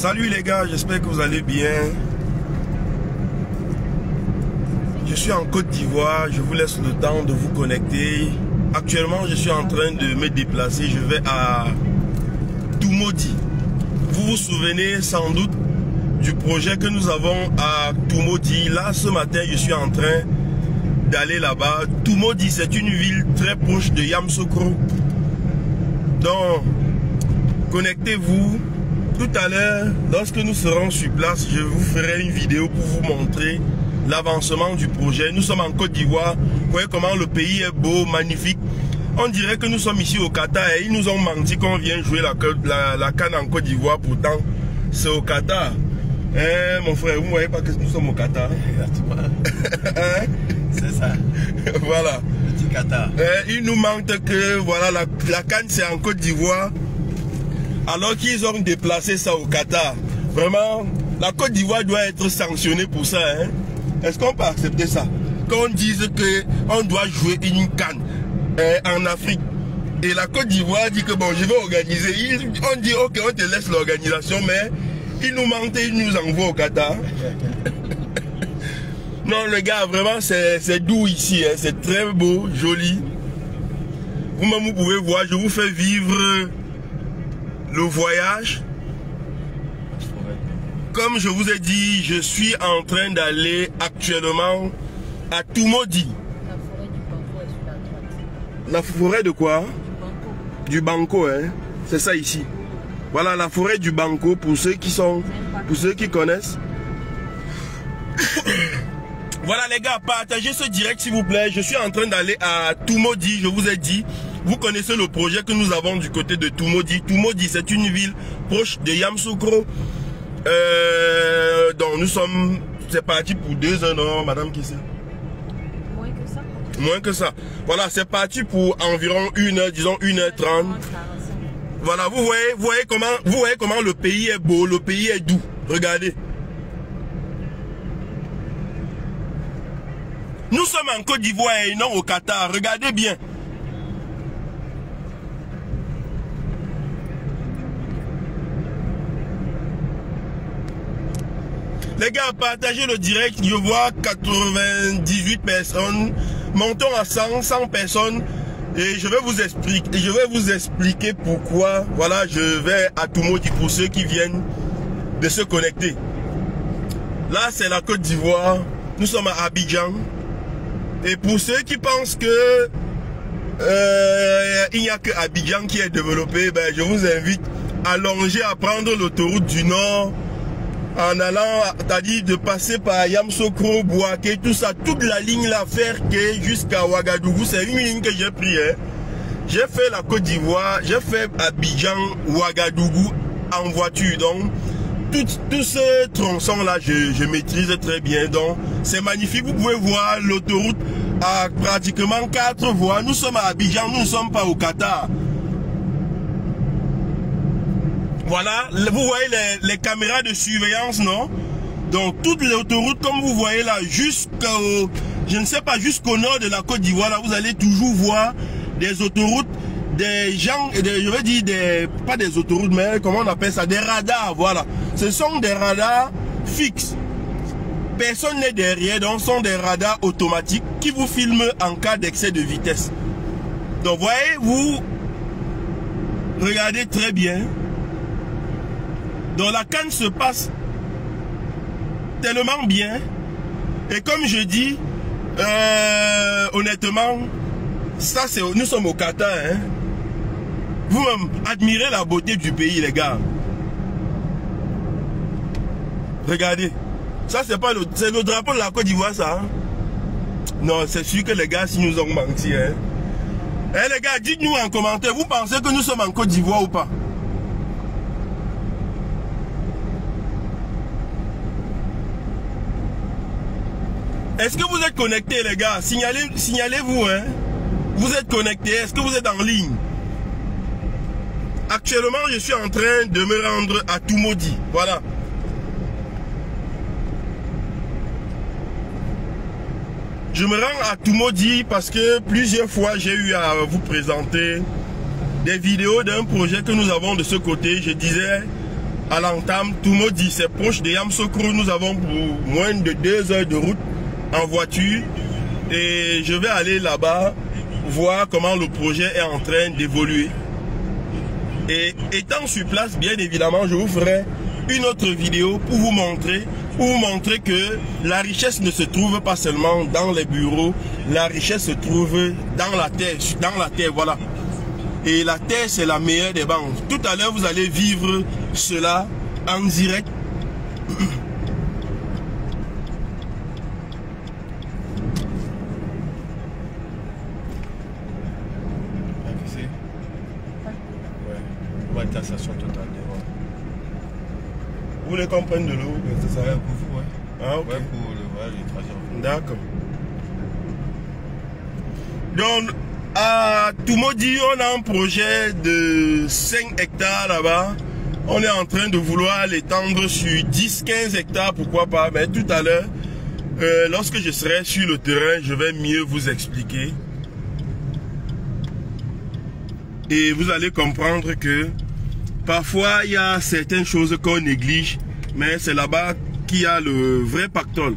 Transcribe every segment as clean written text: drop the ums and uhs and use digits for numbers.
Salut les gars, j'espère que vous allez bien. Je suis en Côte d'Ivoire, je vous laisse le temps de vous connecter. Actuellement, je suis en train de me déplacer, je vais à Toumoudi. Vous vous souvenez sans doute du projet que nous avons à Toumoudi. Là, ce matin, je suis en train d'aller là-bas. Toumoudi, c'est une ville très proche de Yamoussoukro. Donc, connectez-vous. Tout à l'heure, lorsque nous serons sur place, je vous ferai une vidéo pour vous montrer l'avancement du projet. Nous sommes en Côte d'Ivoire. Vous voyez comment le pays est beau, magnifique. On dirait que nous sommes ici au Qatar et ils nous ont menti qu'on vient jouer la canne en Côte d'Ivoire. Pourtant, c'est au Qatar. Hein, mon frère, vous ne voyez pas que nous sommes au Qatar? Hein? C'est ça. Voilà. Petit Qatar. Il nous manque que voilà, la canne c'est en Côte d'Ivoire. Alors qu'ils ont déplacé ça au Qatar. Vraiment, la Côte d'Ivoire doit être sanctionnée pour ça. Hein? Est-ce qu'on peut accepter ça? Qu'on dise qu'on doit jouer une canne en Afrique. Et la Côte d'Ivoire dit que bon, je vais organiser. On dit ok, on te laisse l'organisation, mais ils nous mentent et ils nous envoient au Qatar. Non, les gars, vraiment, c'est doux ici. Hein? C'est très beau, joli. Vous-même, vous pouvez voir, je vous fais vivre le voyage. Comme je vous ai dit, je suis en train d'aller actuellement à Toumoudi. La forêt de quoi? Du Banco, hein. C'est ça ici. Voilà la forêt du Banco pour ceux qui connaissent. Voilà les gars, partagez ce direct s'il vous plaît. Je suis en train d'aller à Toumoudi, je vous ai dit. Vous connaissez le projet que nous avons du côté de Toumoudi. Toumoudi, c'est une ville proche de Yamoussoukro. Donc nous sommes, c'est parti pour 2 ans, non, madame qui c'est? Moins que ça. Moins que ça. Voilà, c'est parti pour environ 1 heure, disons 1h30. Voilà, vous voyez comment le pays est beau, le pays est doux. Regardez. Nous sommes en Côte d'Ivoire et non au Qatar. Regardez bien. Les gars, partagez le direct. Je vois 98 personnes. Montons à 100 personnes. Et je vais vous expliquer pourquoi. Voilà, je vais à Toumoudi pour ceux qui viennent de se connecter. Là, c'est la Côte d'Ivoire. Nous sommes à Abidjan. Et pour ceux qui pensent que il n'y a que Abidjan qui est développé, ben, je vous invite à longer, à prendre l'autoroute du Nord. En allant, c'est-à-dire de passer par Yamoussoukro, Bouaké, tout ça, toute la ligne là, faire que jusqu'à Ouagadougou, c'est une ligne que j'ai pris. Hein. J'ai fait la Côte d'Ivoire, j'ai fait Abidjan, Ouagadougou en voiture. Donc, tout ce tronçon là, je maîtrise très bien. Donc, c'est magnifique. Vous pouvez voir l'autoroute à pratiquement 4 voies. Nous sommes à Abidjan, nous ne sommes pas au Qatar. Voilà, vous voyez les caméras de surveillance, non? Donc, toute l'autoroute, comme vous voyez là, jusqu'au, je ne sais pas, jusqu'au nord de la Côte d'Ivoire, là, vous allez toujours voir des autoroutes, des gens, je veux dire, pas des autoroutes, mais comment on appelle ça? Des radars, voilà. Ce sont des radars fixes. Personne n'est derrière, donc ce sont des radars automatiques qui vous filment en cas d'excès de vitesse. Donc, voyez, vous regardez très bien. Donc la canne se passe tellement bien. Et comme je dis, honnêtement, ça c'est, nous sommes au Qatar. Hein. Vous-même, admirez la beauté du pays, les gars. Regardez. Ça c'est pas c'est le drapeau de la Côte d'Ivoire, ça. Hein? Non, c'est sûr que les gars, si nous ont menti. Hein. Eh les gars, dites-nous en commentaire, vous pensez que nous sommes en Côte d'Ivoire ou pas? Est-ce que vous êtes connectés, les gars? Signalez-vous, hein? Vous êtes connectés? Est-ce que vous êtes en ligne? Actuellement, je suis en train de me rendre à Toumoudi. Voilà. Je me rends à Toumoudi parce que plusieurs fois, j'ai eu à vous présenter des vidéos d'un projet que nous avons de ce côté. Je disais à l'entame. Tumodi, c'est proche de Yamoussoukro. Nous avons pour moins de 2 heures de route en voiture. Et je vais aller là-bas voir comment le projet est en train d'évoluer. Et étant sur place, bien évidemment, je vous ferai une autre vidéo pour vous montrer que la richesse ne se trouve pas seulement dans les bureaux, la richesse se trouve dans la terre, voilà. Et la terre, c'est la meilleure des banques. Tout à l'heure, vous allez vivre cela en direct. Taxation totale devant. Vous voulez qu'on prenne de l'eau? Ça va pour vous, ouais. Ah, ok. Ouais, pour le voyage et trajet. D'accord. Donc, à Tumodi, on a un projet de 5 hectares là-bas. On est en train de vouloir l'étendre sur 10-15 hectares, pourquoi pas. Mais tout à l'heure, lorsque je serai sur le terrain, je vais mieux vous expliquer. Et vous allez comprendre que parfois, il y a certaines choses qu'on néglige, mais c'est là-bas qu'il y a le vrai pactole.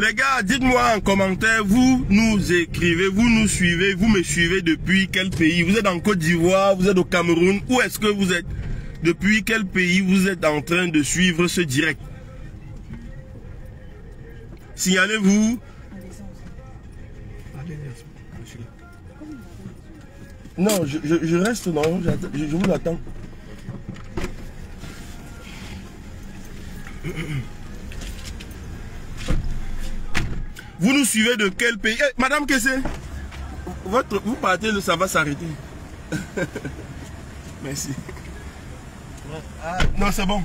Les gars, dites-moi en commentaire, vous nous écrivez, vous nous suivez, vous me suivez depuis quel pays? Vous êtes en Côte d'Ivoire, vous êtes au Cameroun, où est-ce que vous êtes? Depuis quel pays vous êtes en train de suivre ce direct? Signalez-vous. Non, je reste, non, je vous attends. Vous nous suivez de quel pays? Madame Kessé, vous partez, ça va s'arrêter. Merci. Ah, non, c'est bon.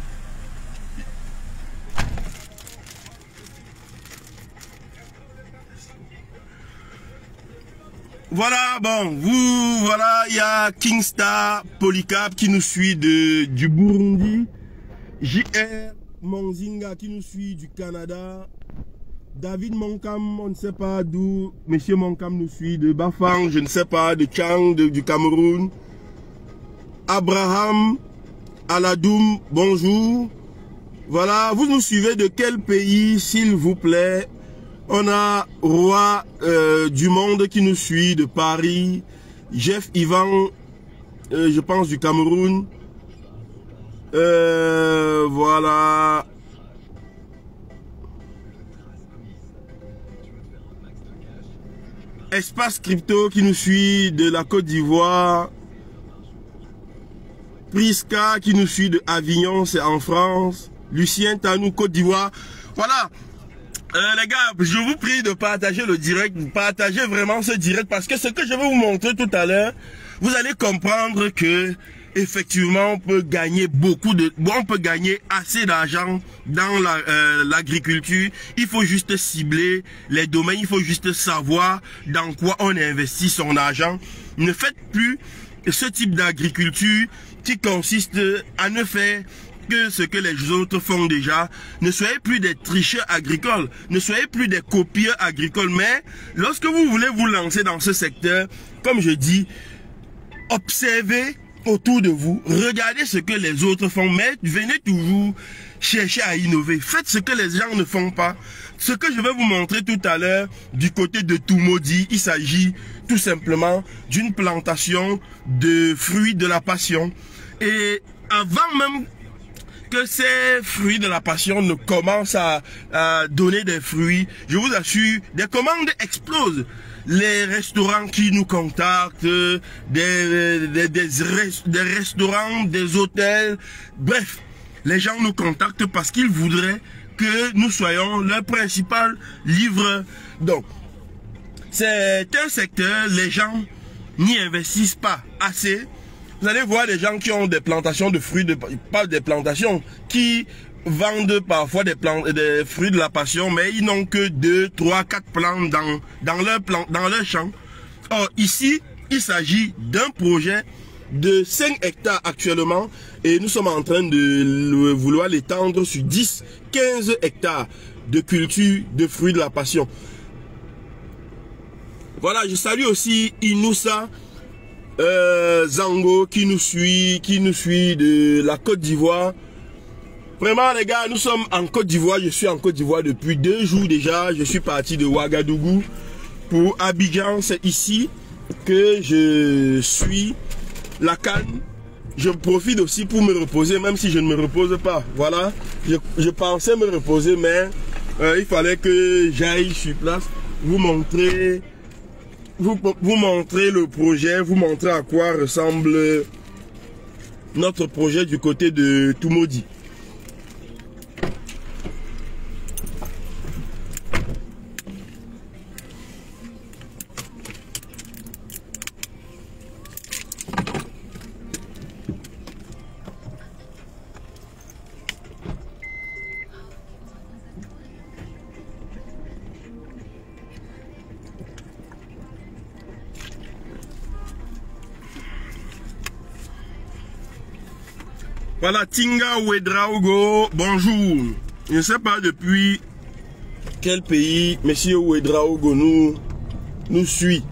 Voilà, bon, voilà, il y a Kingstar Polycap qui nous suit du Burundi, JR Monzinga qui nous suit du Canada, David Monkam, on ne sait pas d'où Monsieur Monkam nous suit, de Bafang, je ne sais pas, de Chang, du Cameroun, Abraham Aladoum, bonjour. Voilà, vous nous suivez de quel pays, s'il vous plaît? On a Roi du Monde qui nous suit de Paris, Jeff Ivan, je pense du Cameroun. Voilà. Espace Crypto qui nous suit de la Côte d'Ivoire. Priska qui nous suit de Avignon, c'est en France. Lucien Tanou, Côte d'Ivoire. Voilà. Les gars, je vous prie de partager le direct, partagez vraiment ce direct parce que ce que je vais vous montrer tout à l'heure, vous allez comprendre que effectivement on peut gagner on peut gagner assez d'argent dans l'agriculture. Il faut juste cibler les domaines, il faut juste savoir dans quoi on investit son argent. Ne faites plus ce type d'agriculture qui consiste à ne faire que ce que les autres font déjà. Ne soyez plus des tricheurs agricoles, ne soyez plus des copieurs agricoles, mais lorsque vous voulez vous lancer dans ce secteur, comme je dis, observez autour de vous, regardez ce que les autres font, mais venez toujours chercher à innover. Faites ce que les gens ne font pas. Ce que je vais vous montrer tout à l'heure du côté de Tumodi, il s'agit tout simplement d'une plantation de fruits de la passion. Et avant même que ces fruits de la passion ne commencent à donner des fruits, je vous assure, des commandes explosent. Les restaurants qui nous contactent, des restaurants, des hôtels, bref, les gens nous contactent parce qu'ils voudraient que nous soyons leur principal livreur. Donc, c'est un secteur, les gens n'y investissent pas assez. Vous allez voir des gens qui ont des plantations de fruits, pas des plantations, qui vendent parfois des fruits de la passion, mais ils n'ont que 2, 3, 4 plantes dans leur champ. Or, ici, il s'agit d'un projet de 5 hectares actuellement et nous sommes en train de vouloir l'étendre sur 10, 15 hectares de culture de fruits de la passion. Voilà, je salue aussi Inoussa Zango qui nous suit de la Côte d'Ivoire. Vraiment les gars, nous sommes en Côte d'Ivoire, je suis en Côte d'Ivoire depuis 2 jours déjà. Je suis parti de Ouagadougou pour Abidjan, c'est ici que je suis la canne. Je profite aussi pour me reposer, même si je ne me repose pas. Voilà, je pensais me reposer, mais il fallait que j'aille sur place, vous montrer le projet, vous montrer à quoi ressemble notre projet du côté de Tumodi. Voilà, Tinga Ouedraogo, bonjour. Je ne sais pas depuis quel pays monsieur Ouedraogo nous suit.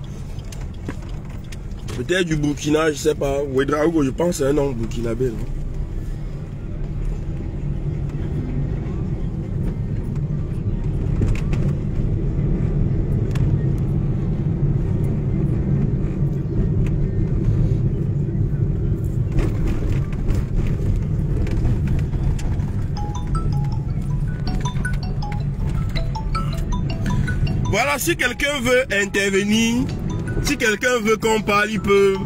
Peut-être du Burkina, je ne sais pas. Ouedraogo, je pense que c'est un nom burkinabé. Non? Voilà, si quelqu'un veut intervenir, si quelqu'un veut qu'on parle, il peut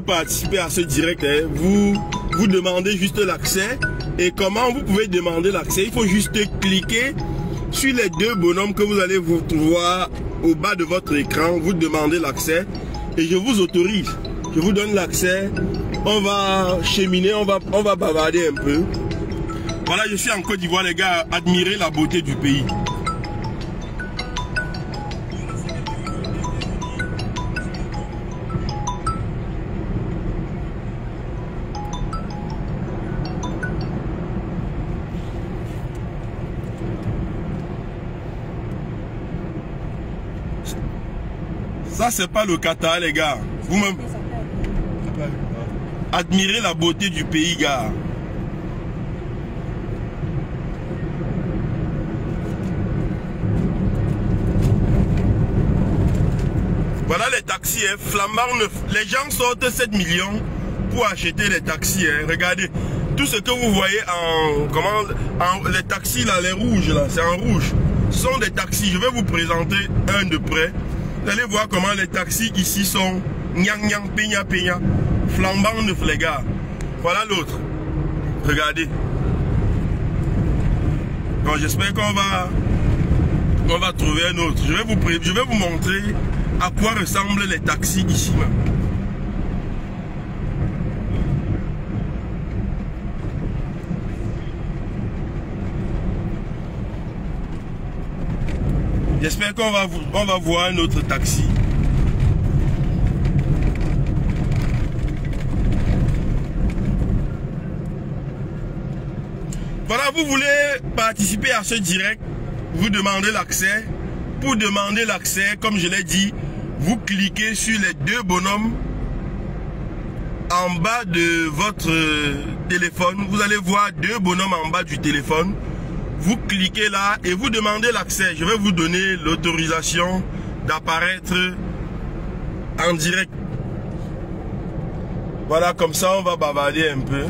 participer à ce direct. Hein. Vous demandez juste l'accès. Et comment vous pouvez demander l'accès? Il faut juste cliquer sur les 2 bonhommes que vous allez vous voir au bas de votre écran. Vous demandez l'accès et je vous autorise. Je vous donne l'accès. On va cheminer, on va bavarder un peu. Voilà, je suis en Côte d'Ivoire, les gars. Admirez la beauté du pays. Ça, c'est pas le Qatar, les gars. Vous-même, admirez la beauté du pays, gars. Voilà les taxis, hein, flambant neuf. Les gens sortent 7 millions pour acheter les taxis. Hein. Regardez, tout ce que vous voyez les taxis là, les rouges là, c'est en rouge. Ce sont des taxis. Je vais vous présenter un de près. Vous allez voir comment les taxis ici sont nyang nyang peña peña, flambant neuf les gars. Voilà l'autre. Regardez. Bon, j'espère qu'on va trouver un autre. Je vais vous montrer à quoi ressemblent les taxis ici même. J'espère qu'on va voir un autre taxi. Voilà, vous voulez participer à ce direct, vous demandez l'accès. Pour demander l'accès, comme je l'ai dit, vous cliquez sur les 2 bonhommes en bas de votre téléphone. Vous allez voir 2 bonhommes en bas du téléphone. Vous cliquez là et vous demandez l'accès. Je vais vous donner l'autorisation d'apparaître en direct. Voilà, comme ça on va bavarder un peu.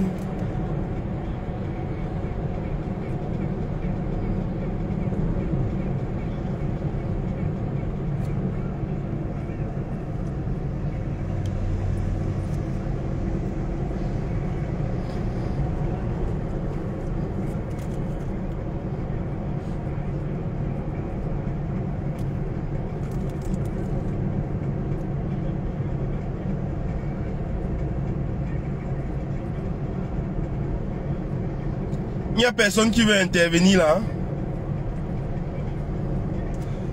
Il n'y a personne qui veut intervenir là.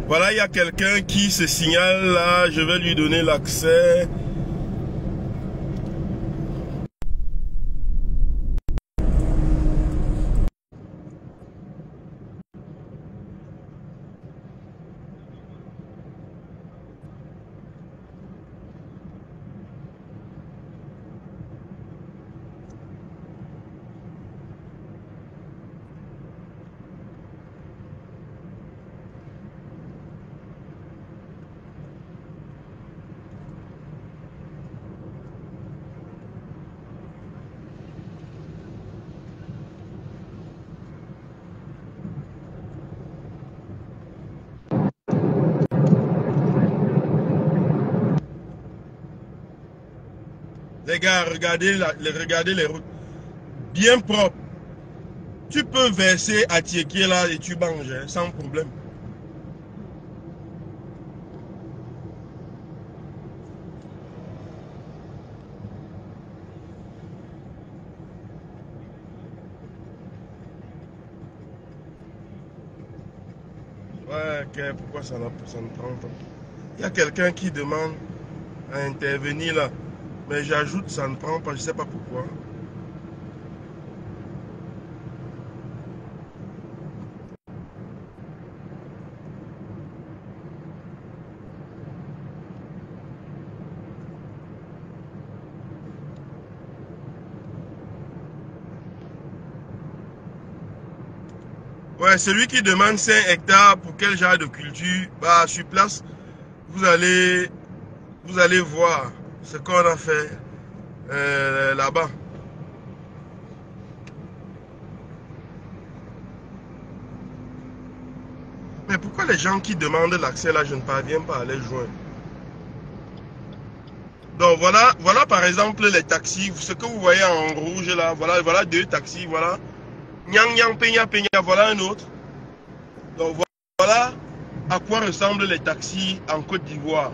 Voilà, il y a quelqu'un qui se signale là. Je vais lui donner l'accès. Les gars, regardez les routes. Bien propres. Tu peux verser à Tieké là et tu manges hein, sans problème. Ouais, ok, pourquoi ça ne prend pas? Il y a quelqu'un qui demande à intervenir là. Mais j'ajoute, ça ne prend pas, je ne sais pas pourquoi. Ouais, celui qui demande 5 hectares pour quel genre de culture, bah, sur place, vous allez voir ce qu'on a fait là-bas. Mais pourquoi les gens qui demandent l'accès là, je ne parviens pas à les joindre? Donc voilà par exemple les taxis, ce que vous voyez en rouge là, voilà 2 taxis, voilà. Nyang Nyang Peña Peña, voilà un autre. Donc voilà à quoi ressemblent les taxis en Côte d'Ivoire.